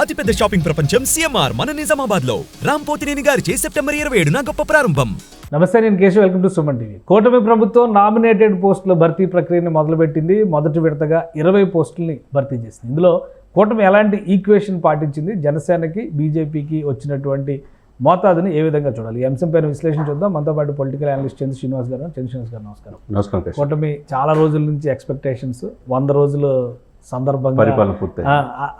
అతిపెద్ద షాపింగ్ ప్రపంచం సిఎంఆర్ మన నిజామాబాద్ లో రాంపోతినేని గారిచే సెప్టెంబర్ 27న గొప్ప ప్రారంభం. నమస్తే, నేను Keshav. Welcome to Suman TV. కూటమి ప్రభుత్వం నామినేటెడ్ పోస్టుల భర్తీ ప్రక్రియను మొదలుపెట్టింది. మొదటి విడతగా 20 పోస్టుల్ని భర్తీ చేసింది. ఇందులో కూటమి ఎలాంటి ఈక్వేషన్ పాటించింది, జనసేనకి బీజేపీకి వచ్చినటువంటి మోతాదుని ఏ విధంగా చూడాలి, ఈ అంశం పైన విశ్లేషణ చూద్దాం. మనతో పాటు పొలిటికల్ అనలిస్ట్ చంద్ర శ్రీనివాస్ గారు. చంద్ర శ్రీనివాస్ గారు నమస్కారం. నమస్కారం. కూటమి చాలా రోజుల నుంచి ఎక్స్పెక్టేషన్స్ 100 రోజులు సందర్భంగా పరిపాలన పూర్తి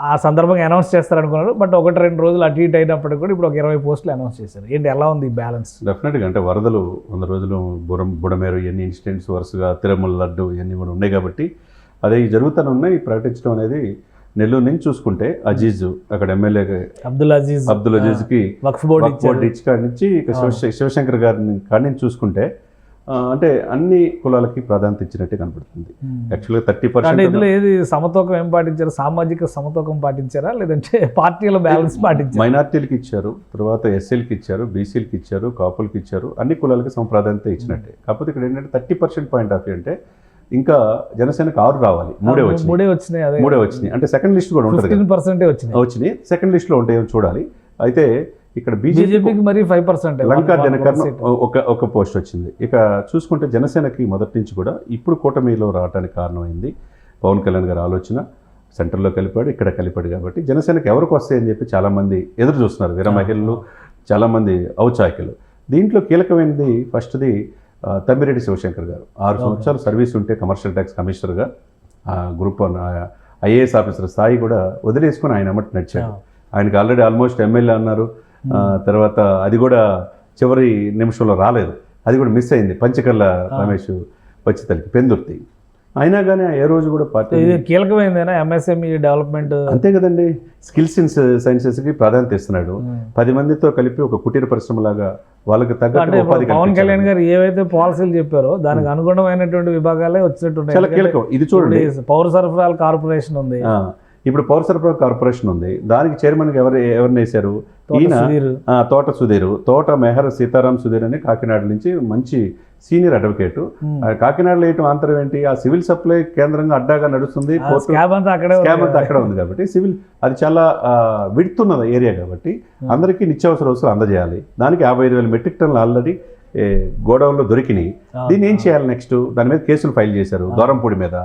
ఆ సందర్భంగా అనౌన్స్ చేస్తారనుకున్నారు. బట్ 1-2 రోజులు అటు ఇటు అయినప్పటికీ కూడా ఇప్పుడు ఒక 20 పోస్టులు అనౌన్స్ చేశారు. ఏంటి, ఎలా ఉంది బ్యాలెన్స్? డెఫినెట్గా అంటే వరదలు 100 రోజులు బుడమేరు ఇవన్నీ ఇన్సిడెంట్స్ వరుసగా తిరుమల లడ్డు ఇవన్నీ కూడా ఉన్నాయి కాబట్టి అదే జరుగుతూనే ఉన్నాయి. ప్రకటించడం అనేది నెల్లూరు నుంచి చూసుకుంటే అజీజ్ అక్కడ ఎమ్మెల్యే అబ్దుల్ అజీజ్కి వక్ఫ్ బోర్డు ఇచ్చి కాడి నుంచి ఇక శివశంకర్ గారిని కాడి నుంచి చూసుకుంటే అంటే అన్ని కులాలకి ప్రాధాన్యత ఇచ్చినట్టే కనపడుతుంది. యాక్చువల్గా 30% ఇందులో ఏది సమతూకం ఏం పాటించారు? సామాజిక సమతూకం పాటించారా, లేదంటే పార్టీల బ్యాలెన్స్ పాటించారు? మైనార్టీలకు ఇచ్చారు, తర్వాత ఎస్సీలకి ఇచ్చారు, బీసీలకి ఇచ్చారు, కాపులకి ఇచ్చారు, అన్ని కులాలకి ప్రాధాన్యత ఇచ్చినట్టే. కాకపోతే ఇక్కడ ఏంటంటే 30% పాయింట్ ఆఫ్ వ్యూ అంటే ఇంకా జనసేనకు 6 రావాలి, 3 వచ్చినాయి. అంటే సెకండ్ లిస్ట్ కూడా ఉంటుంది, 15% వచ్చినాయి. సెకండ్ లిస్ట్ లో ఉంటాయో చూడాలి. అయితే ఇక్కడ బీజేపీకి మరి 5%, లంకా దినకరన్ ఒక పోస్ట్ వచ్చింది. ఇక చూసుకుంటే జనసేనకి మొదటి నుంచి కూడా ఇప్పుడు కూటమిలో రావడానికి కారణమైంది పవన్ కళ్యాణ్ గారి ఆలోచన. సెంటర్లో కలిపాడు, ఇక్కడ కలిపాడు కాబట్టి జనసేనకి ఎవరికి వస్తాయని చెప్పి చాలామంది ఎదురు చూస్తున్నారు. వీర మహిళలు, చాలామంది ఔత్సాహికులు. దీంట్లో కీలకమైనది ఫస్ట్ది తమ్మిరెడ్డి శివశంకర్ గారు. 6 సంవత్సరాలు సర్వీస్ ఉంటే కమర్షియల్ ట్యాక్స్ కమిషనర్గా గ్రూప్ 1 ఐఏఎస్ ఆఫీసర్ స్థాయి కూడా వదిలేసుకొని ఆయన అమ్మటి నడిచాడు. ఆయనకి ఆల్రెడీ ఆల్మోస్ట్ ఎమ్మెల్యే అన్నారు. తర్వాత అది కూడా చివరి నిమిషంలో రాలేదు, అది కూడా మిస్ అయింది. పంచకర్ల రమేష్ వచ్చేతలకి పెందుర్తి. అయినా కానీ ఏ రోజు కూడా పార్టీ కీలకమైందేనా ఎంఎస్ఎంఈ డెవలప్మెంట్? అంతే కదండి. స్కిల్స్ ఇన్ సైన్సెస్కి ప్రాధాన్యత ఇస్తున్నాడు. 10 మందితో కలిపి ఒక కుటీర పరిశ్రమలాగా వాళ్ళకి తగ్గట్టు పవన్ కళ్యాణ్ గారు ఏవైతే పాలసీలు చెప్పారో దానికి అనుగుణమైనటువంటి విభాగాలే వచ్చినట్టు. చాలా కీలకం. ఇది చూడండి, పౌర సరఫరాల కార్పొరేషన్ ఉంది, ఇప్పుడు పౌర సరఫరా కార్పొరేషన్ ఉంది. దానికి చైర్మన్గా ఎవరిని వేశారు? ఈయన తోట సుధీర్, తోట మెహర్ సీతారాం సుధీర్ అని కాకినాడ నుంచి మంచి సీనియర్ అడ్వకేటు. కాకినాడలో వేయటం ఆంతరం ఏంటి? ఆ సివిల్ సప్లై కేంద్రంగా అడ్డాగా నడుస్తుంది, స్కామ్ అంతా అక్కడ ఉంది కాబట్టి సివిల్ అది చాలా విడుతున్న ఏరియా కాబట్టి అందరికీ నిత్యావసర వస్తువులు అందజేయాలి. దానికి 55,000 మెట్రిక్ టన్నులు ఆల్రెడీ గోడౌన్లో దొరికినాయి. దీన్ని ఏం చేయాలి నెక్స్ట్? దాని మీద కేసులు ఫైల్ చేశారు దూరంపూడి మీద.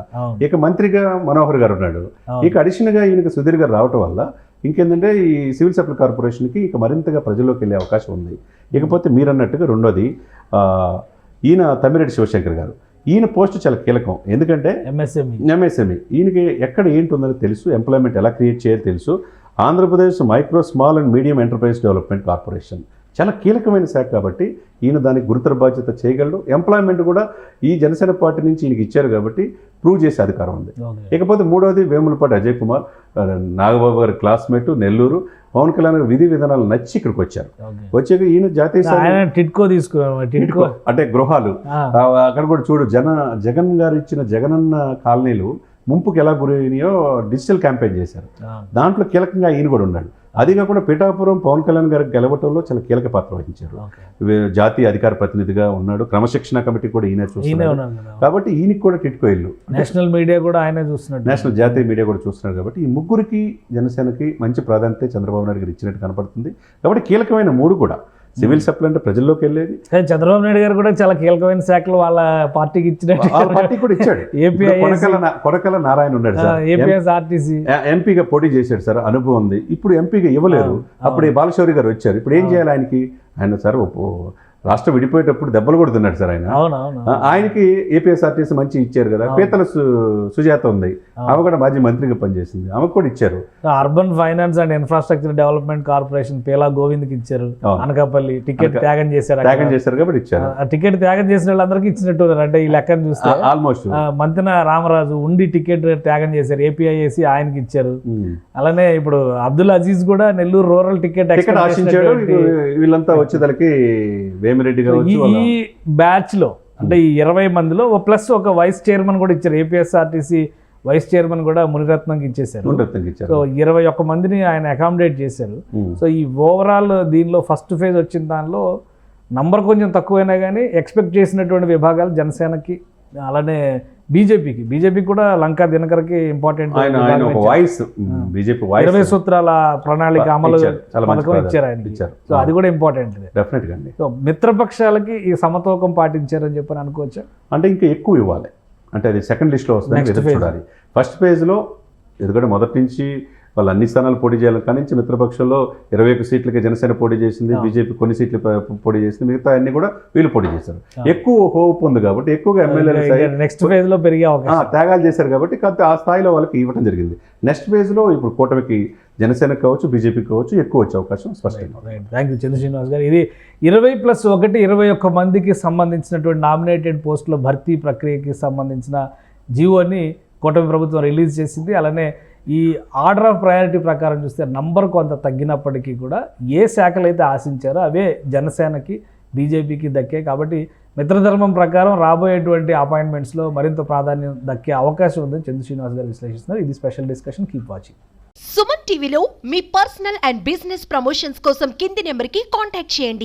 ఇక మంత్రిగా మనోహర్ గారు ఉన్నాడు. ఇక అడిషనల్గా ఈయనకి సుధీర్ గారు రావటం వల్ల ఇంకేంటంటే ఈ సివిల్ సప్లై కార్పొరేషన్కి ఇక మరింతగా ప్రజల్లోకి వెళ్ళే అవకాశం ఉంది. ఇకపోతే మీరన్నట్టుగా రెండోది ఈయన తమ్మిరెడ్డి శివశంకర్ గారు. ఈయన పోస్ట్ చాలా కీలకం. ఎందుకంటే ఎంఎస్ఎంఈ ఈయనకి ఎక్కడ ఏంటి ఉందని తెలుసు, ఎంప్లాయ్మెంట్ ఎలా క్రియేట్ చేయాలో తెలుసు. Andhra Pradesh micro small and medium enterprise development corporation చాలా కీలకమైన శాఖ కాబట్టి ఈయన దానికి గురుతర బాధ్యత చేయగలడు. ఎంప్లాయ్మెంట్ కూడా ఈ జనసేన పార్టీ నుంచి ఈయనకి ఇచ్చారు కాబట్టి ప్రూవ్ చేసే అధికారం ఉంది. ఇకపోతే మూడవది వేములపాటి అజయ్ కుమార్, నాగబాబు గారి క్లాస్మేట్, నెల్లూరు. పవన్ కళ్యాణ్ విధి విధానాలు నచ్చి ఇక్కడికి వచ్చారు. వచ్చాక ఈయన జాతీయ టిట్కో అంటే గృహాలు అక్కడ కూడా చూడు, జగన్ గారు ఇచ్చిన జగనన్న కాలనీలు ముంపుకి ఎలా గురైనాయో డిజిటల్ క్యాంపెయిన్ చేశారు. దాంట్లో కీలకంగా ఈయన కూడా ఉన్నాడు. అది కాకుండా పిఠాపురం పవన్ కళ్యాణ్ గారికి గెలవటంలో చాలా కీలక పాత్ర వహించారు. జాతీయ అధికార ప్రతినిధిగా ఉన్నాడు. క్రమశిక్షణ కమిటీ కూడా ఈయన చూస్తున్నాడు కాబట్టి ఈయనకి కూడా టిట్కో ఇల్లు. నేషనల్ మీడియా కూడా ఆయన చూస్తున్నాడు, నేషనల్ జాతీయ మీడియా కూడా చూస్తున్నాడు. కాబట్టి ఈ ముగ్గురికి జనసేనకి మంచి ప్రాధాన్యత చంద్రబాబు నాయుడు గారు ఇచ్చినట్టు కనపడుతుంది. కాబట్టి కీలకమైన 3 కూడా సివిల్ సప్లై అంటే ప్రజల్లోకి వెళ్ళేది. చంద్రబాబు నాయుడు గారు కూడా చాలా కీలకమైన శాఖలు వాళ్ళ పార్టీకి ఇచ్చినట్టు పార్టీ కూడా ఇచ్చాడు. కొనకల నారాయణ ఉన్నాడు సార్, ఏపీఎస్ఆర్టీసీ ఎంపీగా పోటీ చేశాడు సార్, అనుభవం ఉంది. ఇప్పుడు ఎంపీగా ఇవ్వలేరు. అప్పుడు బాలశౌరి గారు వచ్చారు. ఇప్పుడు ఏం చేయాలి ఆయనకి? ఆయన సార్ రాష్ట్రం విడిపోయేటప్పుడు దెబ్బలు కూడా తిన్నాడు సార్ ఆయన. ఆయనకి ఏపీఎస్ఆర్టీసీ మంచి ఇచ్చారు కదా. పీతల సుజాత ఉంది, ఆమె కూడా మాజీ మంత్రిగా పనిచేసింది, ఆమెకు కూడా ఇచ్చారు. Urban finance and infrastructure development corporation Pela గోవింద్కి ఇచ్చారు. అనకాపల్లి టికెట్ త్యాగం చేశారు కాబట్టి ఇచ్చారు. టికెట్ త్యాగం చేసిన వాళ్ళందరికీ ఇచ్చినట్టు అంటే ఈ లెక్కను చూస్తే ఆల్మోస్ట్. మంతెన రామరాజు ఉండి టికెట్ త్యాగం చేశారు, ఏపీఐఏసి ఆయనకి ఇచ్చారు. అలానే ఇప్పుడు అబ్దుల్ అజీజ్ కూడా నెల్లూరు రూరల్ టికెట్ ఆశించాడు. వీళ్ళంతా వచ్చేదానికి ఈ బ్యాచ్ లో అంటే ఈ 20 మందిలో ప్లస్ ఒక వైస్ చైర్మన్ కూడా ఇచ్చారు. ఏపీఎస్ఆర్టీసీ వైస్ చైర్మన్ కూడా మునిరత్నంకి ఇచ్చేసారు. సో 21 మందిని ఆయన అకామిడేట్ చేశారు. సో ఈ ఓవరాల్ దీనిలో ఫస్ట్ ఫేజ్ వచ్చిన దానిలో నంబర్ కొంచెం తక్కువైనా కానీ ఎక్స్పెక్ట్ చేసినటువంటి విభాగాలు జనసేనకి అలానే బీజేపీకి కూడా లంకా దినకర్కి ఇంపార్టెంట్ ఆయన ఒక వాయిస్, బీజేపీ వాయిస్, 20 సూత్రాల ప్రణాళిక అమలు చాలా మంచి పథకం ఇచ్చారు ఆయనకి. సో అది కూడా ఇంపార్టెంట్. డెఫినెట్ గా అండి. సో మిత్రపక్షాలకి ఈ సమతూకం పాటించారని చెప్పని అనుకోవచ్చా? అంటే ఇంకా ఎక్కువ ఇవ్వాలి, అంటే అది సెకండ్ లిస్ట్లో వస్తుంది, ఎదురు చూడాలి. ఫస్ట్ ఫేజ్లో ఎందుకంటే మొదటి నుంచి వాళ్ళు అన్ని స్థానాలు పోటీ చేయాలి, కానీ నుంచి మిత్రపక్షంలో 21 సీట్లకి జనసేన పోటీ చేసింది, బీజేపీ కొన్ని సీట్లు పోటీ చేసింది, మిగతా అన్ని కూడా వీళ్ళు పోటీ చేశారు. ఎక్కువ హోప్ ఉంది కాబట్టి ఎక్కువగా ఎమ్మెల్యేలు నెక్స్ట్ ఫేజ్ లో పెరిగే త్యాగాలు చేశారు కాబట్టి ఆ స్థాయిలో వాళ్ళకి ఇవ్వడం జరిగింది. నెక్స్ట్ ఫేజ్ లో ఇప్పుడు కూటమికి జనసేన కావచ్చు, బీజేపీ కావచ్చు ఎక్కువ వచ్చే అవకాశం స్పష్టంగా. థ్యాంక్ యూ చంద్ర శ్రీనివాస్ గారు. ఇది 20+1 21 మందికి సంబంధించినటువంటి నామినేటెడ్ పోస్టుల భర్తీ ప్రక్రియకి సంబంధించిన జీవోని కూటమి ప్రభుత్వం రిలీజ్ చేసింది. అలానే ఈ ఆర్డర్ ఆఫ్ ప్రయారిటీ ప్రకారం చూస్తే నంబర్ కొంత తగ్గినప్పటికీ కూడా ఏ శాఖలు అయితే ఆశించారో అవే జనసేనకి, బీజేపీకి దక్కాయి. కాబట్టి మిత్రధర్మం ప్రకారం రాబోయేటువంటి అపాయింట్మెంట్స్లో మరింత ప్రాధాన్యం దక్కే అవకాశం ఉందని చంద్ర శ్రీనివాస్ గారు విశ్లేషిస్తున్నారు. ఇది special discussion. Keep watching. Suman టీవీలో మీ పర్సనల్ అండ్ బిజినెస్ ప్రమోషన్స్ కోసం కింది నెంబర్కి కాంటాక్ట్ చేయండి.